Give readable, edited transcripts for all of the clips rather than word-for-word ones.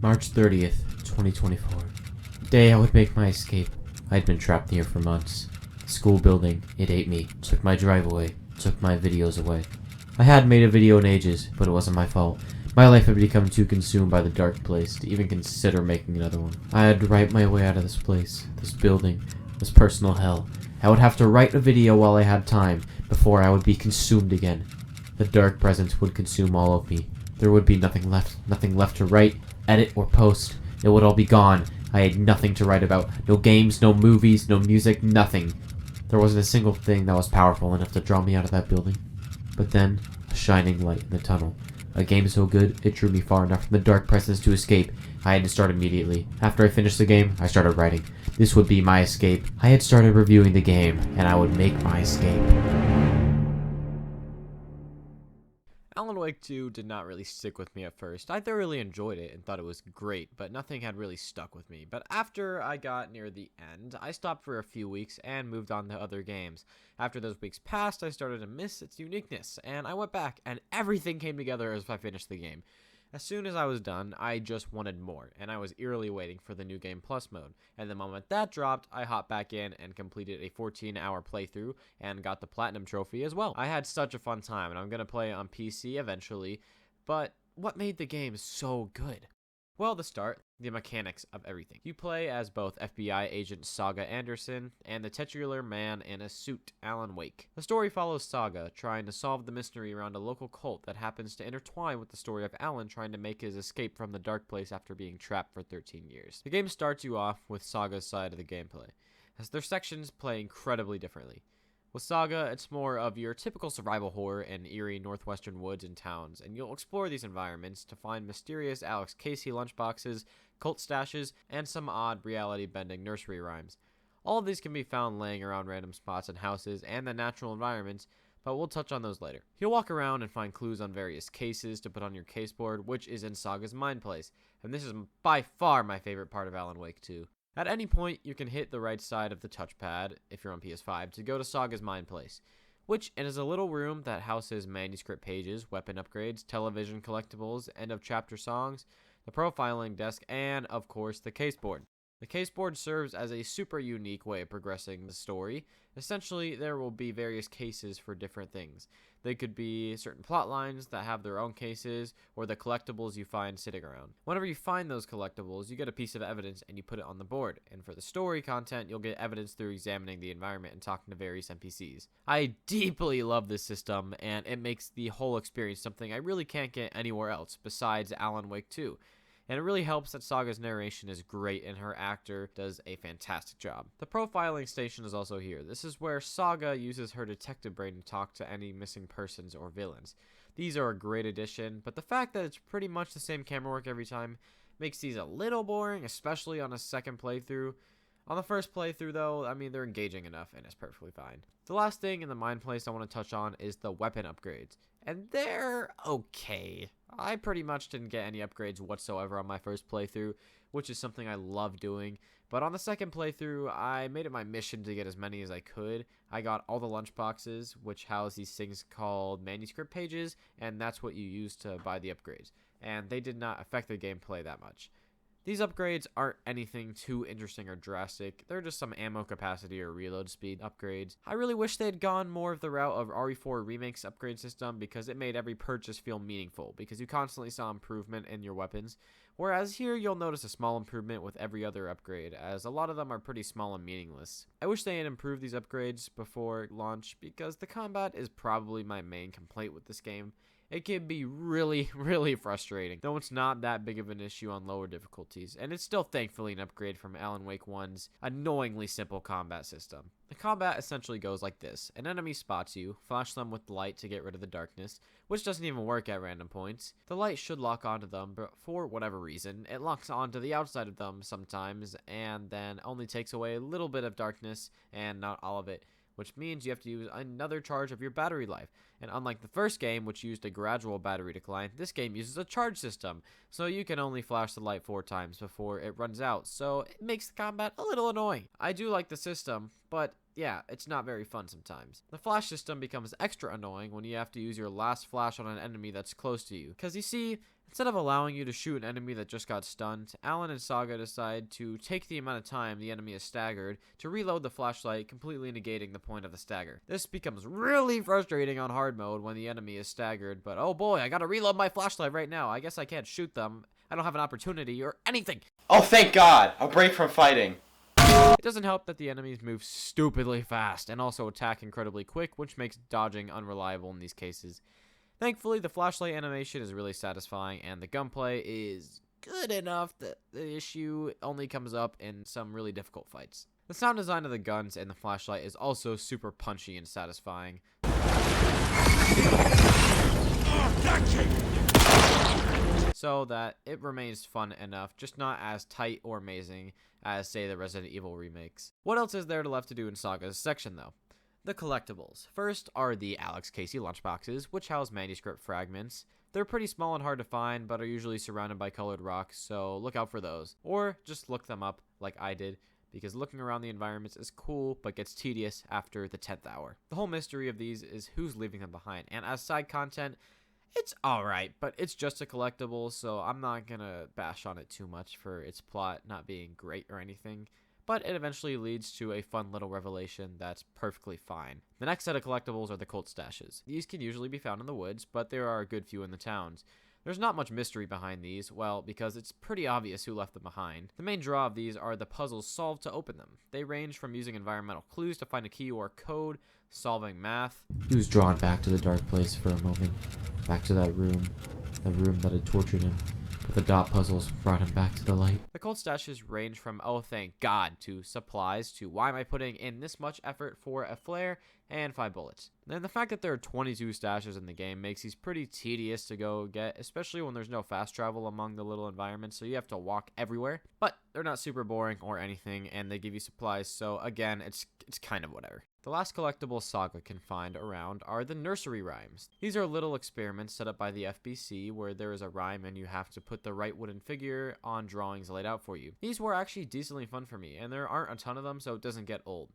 March 30th, 2024. The day I would make my escape. I had been trapped here for months. The school building, it ate me, took my drive away, took my videos away. I hadn't made a video in ages, but it wasn't my fault. My life had become too consumed by the dark place to even consider making another one. I had to write my way out of this place, this building, this personal hell. I would have to write a video while I had time, before I would be consumed again. The dark presence would consume all of me. There would be nothing left to write, edit, or post. It would all be gone. I had nothing to write about. No games, no movies, no music, nothing. There wasn't a single thing that was powerful enough to draw me out of that building. But then, a shining light in the tunnel. A game so good, it drew me far enough from the dark presence to escape. I had to start immediately. After I finished the game, I started writing. This would be my escape. I had started reviewing the game, and I would make my escape. Alan Wake 2 did not really stick with me at first. I thoroughly enjoyed it and thought it was great, but nothing had really stuck with me. But after I got near the end, I stopped for a few weeks and moved on to other games. After those weeks passed, I started to miss its uniqueness, and I went back, and everything came together as I finished the game. As soon as I was done, I just wanted more, and I was eagerly waiting for the New Game Plus mode. And the moment that dropped, I hopped back in and completed a 14-hour playthrough and got the Platinum Trophy as well. I had such a fun time, and I'm going to play it on PC eventually, but what made the game so good? Well, to start, the mechanics of everything. You play as both FBI agent Saga Anderson and the titular man in a suit, Alan Wake. The story follows Saga trying to solve the mystery around a local cult that happens to intertwine with the story of Alan trying to make his escape from the dark place after being trapped for 13 years. The game starts you off with Saga's side of the gameplay, as their sections play incredibly differently. With Saga, it's more of your typical survival horror in eerie northwestern woods and towns, and you'll explore these environments to find mysterious Alex Casey lunchboxes, cult stashes, and some odd reality-bending nursery rhymes. All of these can be found laying around random spots in houses and the natural environments, but we'll touch on those later. You'll walk around and find clues on various cases to put on your caseboard, which is in Saga's mind place, and this is by far my favorite part of Alan Wake 2. At any point, you can hit the right side of the touchpad, if you're on PS5, to go to Saga's Mind Place, which is a little room that houses manuscript pages, weapon upgrades, television collectibles, end-of-chapter songs, the profiling desk, and, of course, the caseboard. The caseboard serves as a super unique way of progressing the story. Essentially, there will be various cases for different things. They could be certain plot lines that have their own cases, or the collectibles you find sitting around. Whenever you find those collectibles, you get a piece of evidence and you put it on the board. And for the story content, you'll get evidence through examining the environment and talking to various NPCs. I deeply love this system, and it makes the whole experience something I really can't get anywhere else besides Alan Wake 2. And it really helps that Saga's narration is great and her actor does a fantastic job. The profiling station is also here. This is where Saga uses her detective brain to talk to any missing persons or villains. These are a great addition, but the fact that it's pretty much the same camera work every time makes these a little boring, especially on a second playthrough. On the first playthrough though, I mean, they're engaging enough and it's perfectly fine. The last thing in the mind place I want to touch on is the weapon upgrades. And they're okay. I pretty much didn't get any upgrades whatsoever on my first playthrough, which is something I love doing. But on the second playthrough, I made it my mission to get as many as I could. I got all the lunchboxes, which house these things called manuscript pages, and that's what you use to buy the upgrades. And they did not affect the gameplay that much. These upgrades aren't anything too interesting or drastic. They're just some ammo capacity or reload speed upgrades. I really wish they had gone more of the route of RE4 Remake's upgrade system because it made every purchase feel meaningful because you constantly saw improvement in your weapons. Whereas here you'll notice a small improvement with every other upgrade, as a lot of them are pretty small and meaningless. I wish they had improved these upgrades before launch because the combat is probably my main complaint with this game. It can be really, really frustrating, though it's not that big of an issue on lower difficulties, and it's still thankfully an upgrade from Alan Wake 1's annoyingly simple combat system. The combat essentially goes like this. An enemy spots you, flash them with light to get rid of the darkness, which doesn't even work at random points. The light should lock onto them, but for whatever reason, it locks onto the outside of them sometimes, and then only takes away a little bit of darkness, and not all of it, which means you have to use another charge of your battery life. And unlike the first game, which used a gradual battery decline, this game uses a charge system, so you can only flash the light 4 times before it runs out, so it makes the combat a little annoying. I do like the system, but yeah, it's not very fun sometimes. The flash system becomes extra annoying when you have to use your last flash on an enemy that's close to you, because you see, Instead of allowing you to shoot an enemy that just got stunned, Alan and Saga decide to take the amount of time the enemy is staggered to reload the flashlight, completely negating the point of the stagger. This becomes really frustrating on hard mode when the enemy is staggered, but oh boy, I gotta reload my flashlight right now. I guess I can't shoot them. I don't have an opportunity or anything. Oh, thank God! A break from fighting. It doesn't help that the enemies move stupidly fast and also attack incredibly quick, which makes dodging unreliable in these cases. Thankfully, the flashlight animation is really satisfying, and the gunplay is good enough that the issue only comes up in some really difficult fights. The sound design of the guns and the flashlight is also super punchy and satisfying, so that it remains fun enough, just not as tight or amazing as, say, the Resident Evil remakes. What else is there left to do in Saga's section, though? The collectibles. First are the Alex Casey lunchboxes, which house manuscript fragments. They're pretty small and hard to find, but are usually surrounded by colored rocks, so look out for those. Or just look them up, like I did, because looking around the environments is cool, but gets tedious after the 10th hour. The whole mystery of these is who's leaving them behind, and as side content, it's alright, but it's just a collectible, so I'm not gonna bash on it too much for its plot not being great or anything. But it eventually leads to a fun little revelation that's perfectly fine. The next set of collectibles are the cult stashes. These can usually be found in the woods, but there are a good few in the towns. There's not much mystery behind these, well, because it's pretty obvious who left them behind. The main draw of these are the puzzles solved to open them. They range from using environmental clues to find a key or code, solving math. He was drawn back to the dark place for a moment, back to that room that had tortured him. But the dot puzzles brought him back to the light. The cold stashes range from oh thank God to supplies to why am I putting in this much effort for a flare and 5 bullets. And the fact that there are 22 stashes in the game makes these pretty tedious to go get, especially when there's no fast travel among the little environments, so you have to walk everywhere. But they're not super boring or anything, and they give you supplies, so again, it's kind of whatever. The last collectible Saga can find around are the nursery rhymes. These are little experiments set up by the FBC where there is a rhyme and you have to put the right wooden figure on drawings laid out for you. These were actually decently fun for me, and there aren't a ton of them, so it doesn't get old.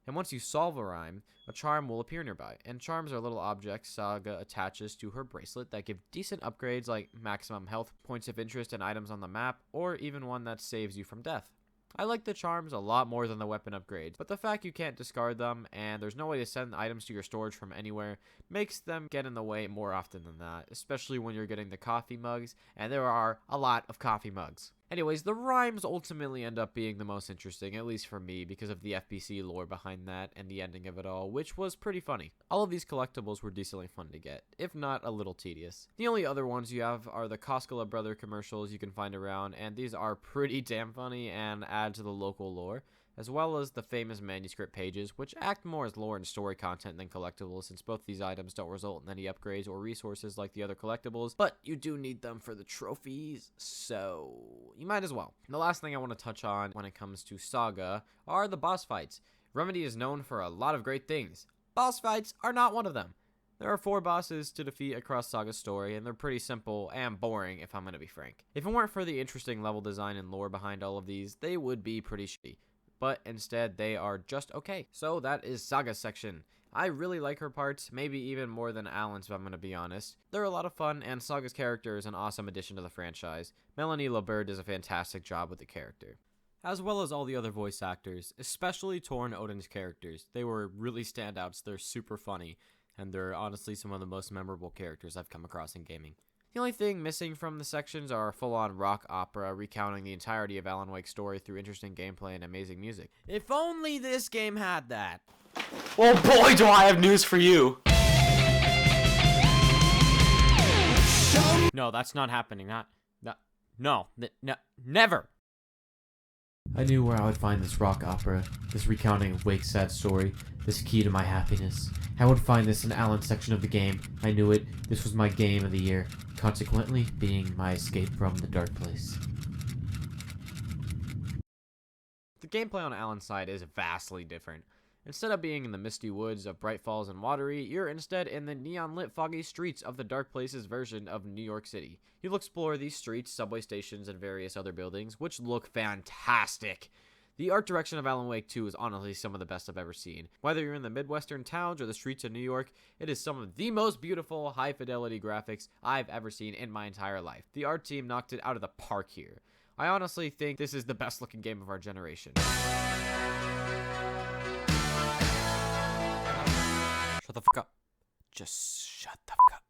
And once you solve a rhyme, a charm will appear nearby, and charms are little objects Saga attaches to her bracelet that give decent upgrades like maximum health, points of interest, and items on the map, or even one that saves you from death. I like the charms a lot more than the weapon upgrades, but the fact you can't discard them and there's no way to send items to your storage from anywhere makes them get in the way more often than that, especially when you're getting the coffee mugs, and there are a lot of coffee mugs. Anyways, the rhymes ultimately end up being the most interesting, at least for me, because of the FBC lore behind that and the ending of it all, which was pretty funny. All of these collectibles were decently fun to get, if not a little tedious. The only other ones you have are the Koskela Brother commercials you can find around, and these are pretty damn funny and add to the local lore, as well as the famous manuscript pages, which act more as lore and story content than collectibles, since both these items don't result in any upgrades or resources like the other collectibles, but you do need them for the trophies, so you might as well. And the last thing I want to touch on when it comes to Saga are the boss fights. Remedy is known for a lot of great things. Boss fights are not one of them. There are 4 bosses to defeat across Saga's story, and they're pretty simple and boring, if I'm going to be frank. If it weren't for the interesting level design and lore behind all of these, they would be pretty shitty. But instead, they are just okay. So that is Saga's section. I really like her parts, maybe even more than Alan's if I'm going to be honest. They're a lot of fun, and Saga's character is an awesome addition to the franchise. Melanie LaBerge does a fantastic job with the character, as well as all the other voice actors, especially Torn Odin's characters. They were really standouts, they're super funny, and they're honestly some of the most memorable characters I've come across in gaming. The only thing missing from the sections are a full-on rock opera recounting the entirety of Alan Wake's story through interesting gameplay and amazing music. If only this game had that. Well, boy, do I have news for you. No, that's not happening. Never. I knew where I would find this rock opera, this recounting of Wake's sad story, this key to my happiness. I would find this in Alan's section of the game. I knew it. This was my game of the year, consequently being my escape from the dark place. The gameplay on Alan's side is vastly different. Instead of being in the misty woods of Bright Falls and Watery, you're instead in the neon-lit foggy streets of the Dark Places version of New York City. You'll explore these streets, subway stations, and various other buildings, which look fantastic. The art direction of Alan Wake 2 is honestly some of the best I've ever seen. Whether you're in the Midwestern towns or the streets of New York, it is some of the most beautiful, high-fidelity graphics I've ever seen in my entire life. The art team knocked it out of the park here. I honestly think this is the best-looking game of our generation. Shut the fuck up. Just shut the fuck up.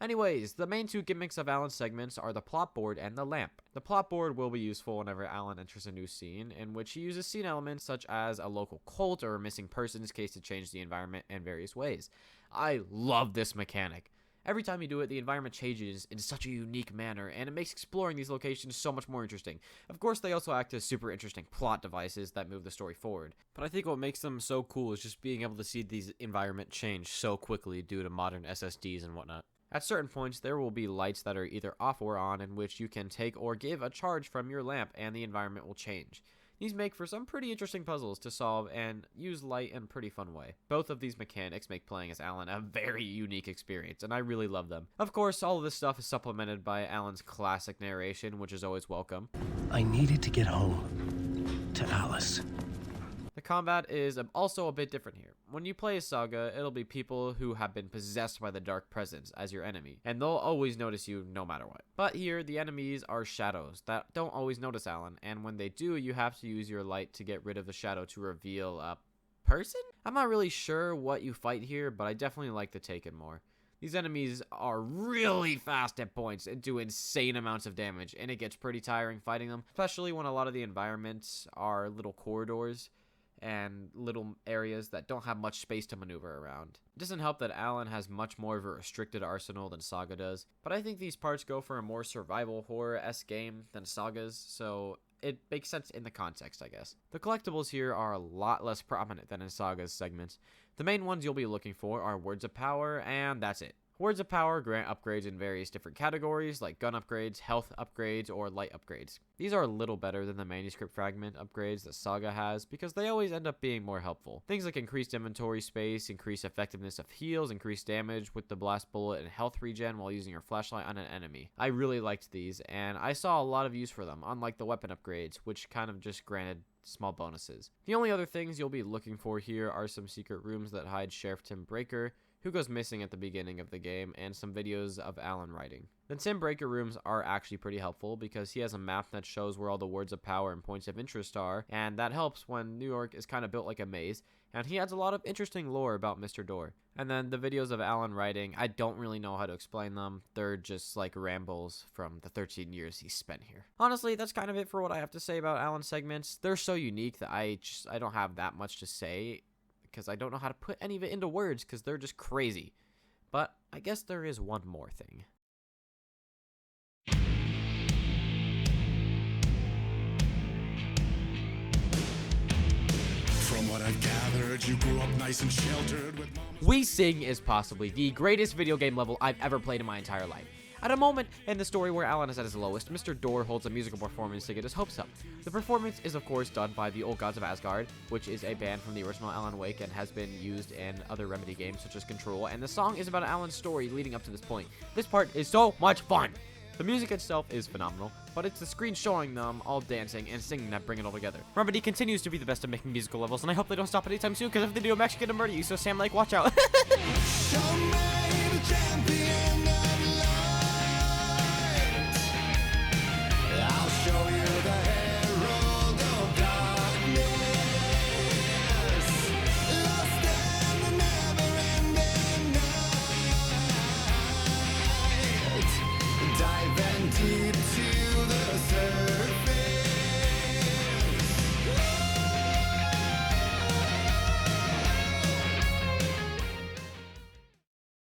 Anyways, the main two gimmicks of Alan's segments are the plot board and the lamp. The plot board will be useful whenever Alan enters a new scene, in which he uses scene elements such as a local cult or a missing person's case to change the environment in various ways. I love this mechanic. Every time you do it, the environment changes in such a unique manner, and it makes exploring these locations so much more interesting. Of course, they also act as super interesting plot devices that move the story forward. But I think what makes them so cool is just being able to see these environment change so quickly due to modern SSDs and whatnot. At certain points, there will be lights that are either off or on, in which you can take or give a charge from your lamp and the environment will change. These make for some pretty interesting puzzles to solve and use light in a pretty fun way. Both of these mechanics make playing as Alan a very unique experience, and I really love them. Of course, all of this stuff is supplemented by Alan's classic narration, which is always welcome. I needed to get home to Alice. The combat is also a bit different here. When you play as Saga, it'll be people who have been possessed by the dark presence as your enemy, and they'll always notice you no matter what. But here, the enemies are shadows that don't always notice Alan, and when they do, you have to use your light to get rid of the shadow to reveal a person? I'm not really sure what you fight here, but I definitely like the Taken more. These enemies are really fast at points and do insane amounts of damage, and it gets pretty tiring fighting them, especially when a lot of the environments are little corridors and little areas that don't have much space to maneuver around. It doesn't help that Alan has much more of a restricted arsenal than Saga does, but I think these parts go for a more survival horror-esque game than Saga's, so it makes sense in the context, I guess. The collectibles here are a lot less prominent than in Saga's segments. The main ones you'll be looking for are Words of Power, and that's it. Words of Power grant upgrades in various different categories, like gun upgrades, health upgrades, or light upgrades. These are a little better than the manuscript fragment upgrades that Saga has, because they always end up being more helpful. Things like increased inventory space, increased effectiveness of heals, increased damage with the blast bullet, and health regen while using your flashlight on an enemy. I really liked these, and I saw a lot of use for them, unlike the weapon upgrades, which kind of just granted small bonuses. The only other things you'll be looking for here are some secret rooms that hide Sheriff Tim Breaker, who goes missing at the beginning of the game, and some videos of Alan writing. The Tim Breaker rooms are actually pretty helpful because he has a map that shows where all the words of power and points of interest are, and that helps when New York is kind of built like a maze, and he adds a lot of interesting lore about Mr. Door. And then the videos of Alan writing, I don't really know how to explain them. They're just like rambles from the 13 years he spent here. Honestly, that's kind of it for what I have to say about Alan's segments. They're so unique that I don't have that much to say, because I don't know how to put any of it into words because they're just crazy. But I guess there is one more thing. From what I've gathered, you grew up nice and sheltered with mom. We Sing is possibly the greatest video game level I've ever played in my entire life. At a moment in the story where Alan is at his lowest, Mr. Door holds a musical performance to get his hopes up. The performance is of course done by the Old Gods of Asgard, which is a band from the original Alan Wake and has been used in other Remedy games such as Control, and the song is about Alan's story leading up to this point. This part is so much fun! The music itself is phenomenal, but it's the screen showing them all dancing and singing that bring it all together. Remedy continues to be the best at making musical levels, and I hope they don't stop anytime soon, because if they do, I'm actually gonna murder you, so Sam, like, watch out. Show me the champion of light. I'll show you the herald of darkness. Lost in the never-ending night. Diving deep to the surface.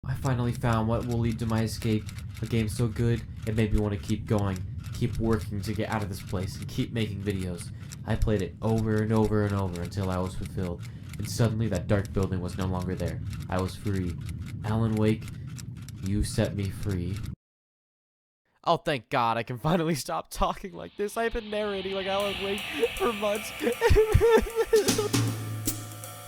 I finally found what will lead to my escape. A game so good, it made me want to keep going, keep working to get out of this place, and keep making videos. I played it over and over and over until I was fulfilled, and suddenly that dark building was no longer there. I was free. Alan Wake, you set me free. Oh, thank God, I can finally stop talking like this. I've been narrating like Alan Wake for months.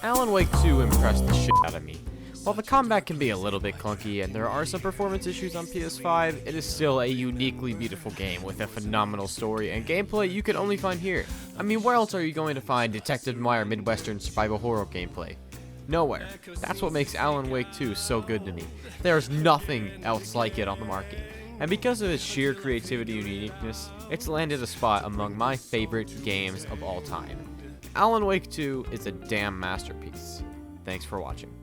Alan Wake 2 impressed the shit out of me. While the combat can be a little bit clunky and there are some performance issues on PS5, it is still a uniquely beautiful game with a phenomenal story and gameplay you can only find here. I mean, where else are you going to find Detective Noir Midwestern survival horror gameplay? Nowhere. That's what makes Alan Wake 2 so good to me. There's nothing else like it on the market. And because of its sheer creativity and uniqueness, it's landed a spot among my favorite games of all time. Alan Wake 2 is a damn masterpiece. Thanks for watching.